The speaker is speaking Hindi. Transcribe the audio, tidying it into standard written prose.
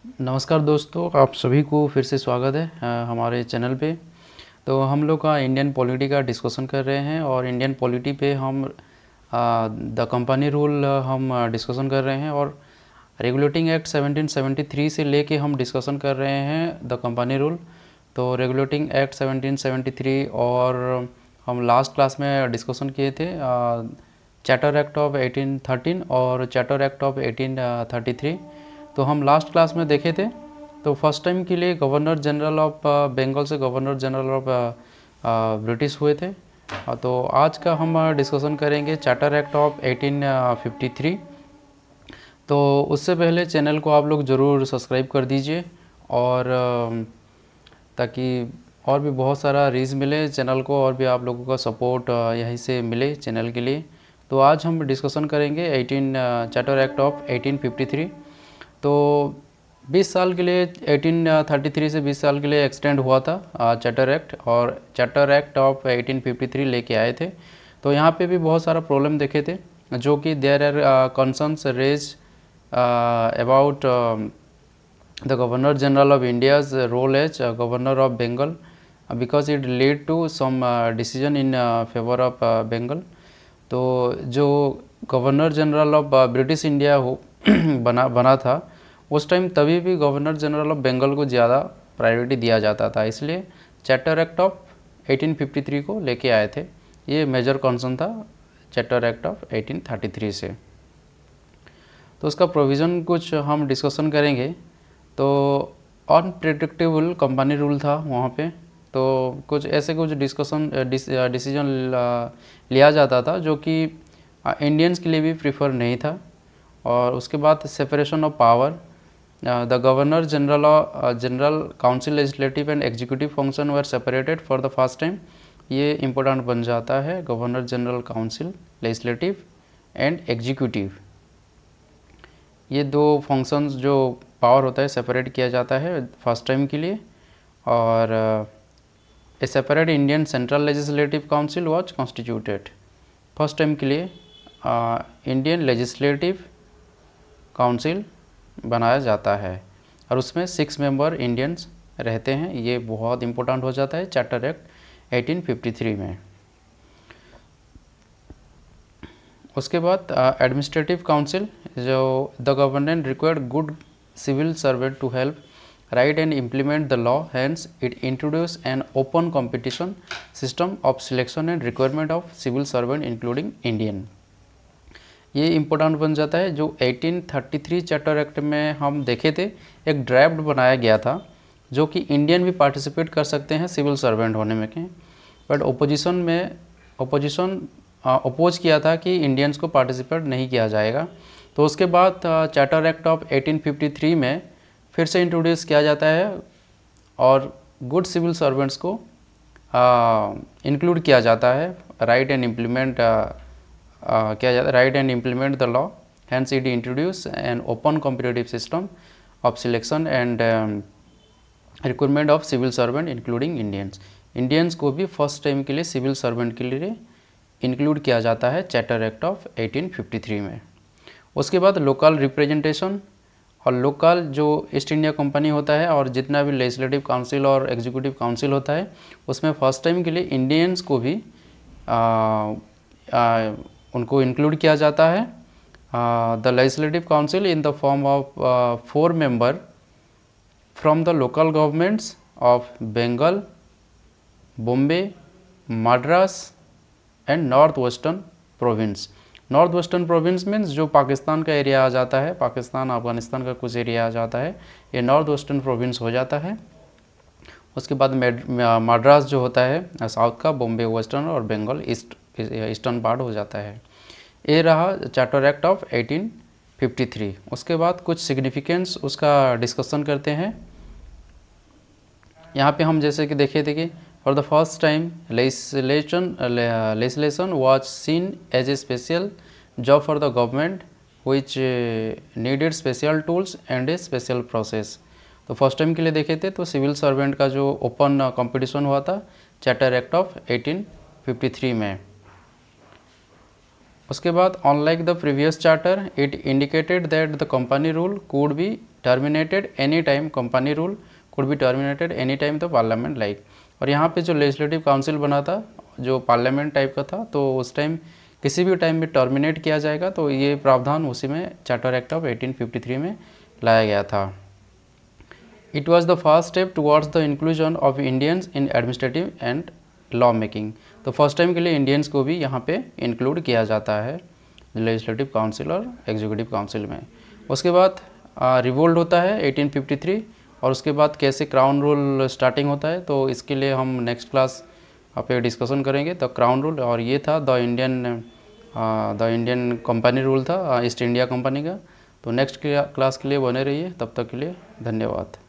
नमस्कार दोस्तों, आप सभी को फिर से स्वागत है हमारे चैनल पे। तो हम लोग का इंडियन पॉलिटी का डिस्कशन कर रहे हैं और इंडियन पॉलिटी पे हम द कंपनी रूल हम डिस्कशन कर रहे हैं और रेगुलेटिंग एक्ट 1773 से लेके हम डिस्कशन कर रहे हैं द कंपनी रूल। तो रेगुलेटिंग एक्ट 1773 और हम लास्ट क्लास में डिस्कशन किए थे चार्टर एक्ट ऑफ 1813 और चार्टर एक्ट ऑफ 1833। तो हम लास्ट क्लास में देखे थे। तो फर्स्ट टाइम के लिए गवर्नर जनरल ऑफ बंगाल से गवर्नर जनरल ऑफ ब्रिटिश हुए थे। तो आज का हम डिस्कशन करेंगे चार्टर एक्ट ऑफ 1853। तो उससे पहले चैनल को आप लोग ज़रूर सब्सक्राइब कर दीजिए और ताकि और भी बहुत सारा रीच मिले चैनल को और भी आप लोगों का सपोर्ट यहीं से मिले चैनल के लिए। तो आज हम डिस्कशन करेंगे चार्टर एक्ट ऑफ 1853। तो 20 साल के लिए 1833 से 20 साल के लिए एक्सटेंड हुआ था चार्टर एक्ट, और चार्टर एक्ट ऑफ 1853 लेके आए थे। तो यहाँ पे भी बहुत सारा प्रॉब्लम देखे थे, जो कि there are concerns raise about the Governor General of India's role as Governor of Bengal, because it led to some decision in favor of Bengal. तो जो governor general of British India हो बना था उस टाइम, तभी भी गवर्नर जनरल ऑफ बंगाल को ज़्यादा प्रायोरिटी दिया जाता था, इसलिए चार्टर एक्ट ऑफ 1853 को लेके आए थे। ये मेजर कंसर्न था चार्टर एक्ट ऑफ 1833 से। तो उसका प्रोविज़न कुछ हम डिस्कशन करेंगे। तो अनप्रेडिक्टेबल कंपनी रूल था वहाँ पे। तो कुछ डिसीजन लिया जाता था जो कि इंडियंस के लिए भी प्रीफर नहीं था। और उसके बाद separation of power, the governor general council legislative and executive function were separated for the first time. ये इम्पोर्टेंट बन जाता है, governor general council legislative and executive, ये दो फंक्शंस जो पावर होता है सेपरेट किया जाता है फर्स्ट टाइम के लिए। और ए separate Indian central legislative council was constituted. First time के लिए इंडियन लेजिस्लेटिव काउंसिल बनाया जाता है और उसमें 6 मेंबर इंडियंस रहते हैं। ये बहुत इंपॉर्टेंट हो जाता है चार्टर एक्ट 1853 में। उसके बाद एडमिनिस्ट्रेटिव काउंसिल, जो the government required good civil servant to help write and implement the law, hence it introduce an open competition system of selection and requirement of civil servant including Indian. ये इम्पोर्टेंट बन जाता है। जो 1833 चार्टर एक्ट में हम देखे थे, एक ड्राफ्ट बनाया गया था जो कि इंडियन भी पार्टिसिपेट कर सकते हैं सिविल सर्वेंट होने में के, बट ओपोजिशन अपोज किया था कि इंडियंस को पार्टिसिपेट नहीं किया जाएगा। तो उसके बाद चार्टर एक्ट ऑफ 1853 में फिर से इंट्रोड्यूस किया जाता है और गुड सिविल सर्वेंट्स को इंक्लूड किया जाता है। राइट एंड इम्प्लीमेंट किया जाता है, write and implement the law, hence it introduce an open competitive system of selection and recruitment of civil servant including Indians. Indians को भी फर्स्ट टाइम के लिए सिविल सर्वेंट के लिए इंक्लूड किया जाता है चार्टर एक्ट ऑफ 1853 में। उसके बाद लोकल रिप्रेजेंटेशन, और लोकल जो ईस्ट इंडिया कंपनी होता है और जितना भी लेजिस्लेटिव काउंसिल और एग्जीक्यूटिव काउंसिल होता है, उसमें फर्स्ट टाइम के लिए इंडियंस को भी उनको इंक्लूड किया जाता है। The legislative council in the form of 4 member from the local governments of Bengal, Bombay, Madras and north western province. North western province means जो पाकिस्तान का एरिया आ जाता है, पाकिस्तान अफगानिस्तान का कुछ एरिया आ जाता है, ये नॉर्थ वेस्टर्न प्रोविंस हो जाता है। उसके बाद मद्रास जो होता है साउथ का, बॉम्बे वेस्टर्न और बंगाल ईस्टर्न पार्ट हो जाता है। ये रहा चार्टर एक्ट ऑफ 1853। उसके बाद कुछ सिग्निफिकेंस उसका डिस्कशन करते हैं। यहाँ पे हम जैसे कि देखे थे कि for the first time legislation was seen as a special job for the government which needed special tools and a special process। तो फर्स्ट टाइम के लिए देखे थे तो सिविल सर्वेंट का जो ओपन कंपटीशन हुआ था चार्टर एक्ट ऑफ 1853 में। उसके बाद unlike the previous charter, it indicated that the company rule could be terminated any time, company rule could be terminated any time the parliament like. और यहाँ पे जो लेजिस्लेटिव काउंसिल बना था जो पार्लियामेंट टाइप का था, तो उस टाइम किसी भी टाइम में टर्मिनेट किया जाएगा, तो ये प्रावधान उसी में चार्टर एक्ट ऑफ 1853 में लाया गया था। It was the first step towards the inclusion of Indians in administrative and law making. तो फर्स्ट टाइम के लिए इंडियंस को भी यहाँ पे इंक्लूड किया जाता है लेजिस्लेटिव काउंसिल और एग्जीक्यूटिव काउंसिल में। उसके बाद रिवोल्ट होता है 1853, और उसके बाद कैसे क्राउन रूल स्टार्टिंग होता है, तो इसके लिए हम नेक्स्ट क्लास पे डिस्कशन करेंगे द क्राउन रूल। और ये था द इंडियन कंपनी रूल था ईस्ट इंडिया कंपनी का। तो नेक्स्ट क्लास के लिए बने रहिए, तब तक के लिए धन्यवाद।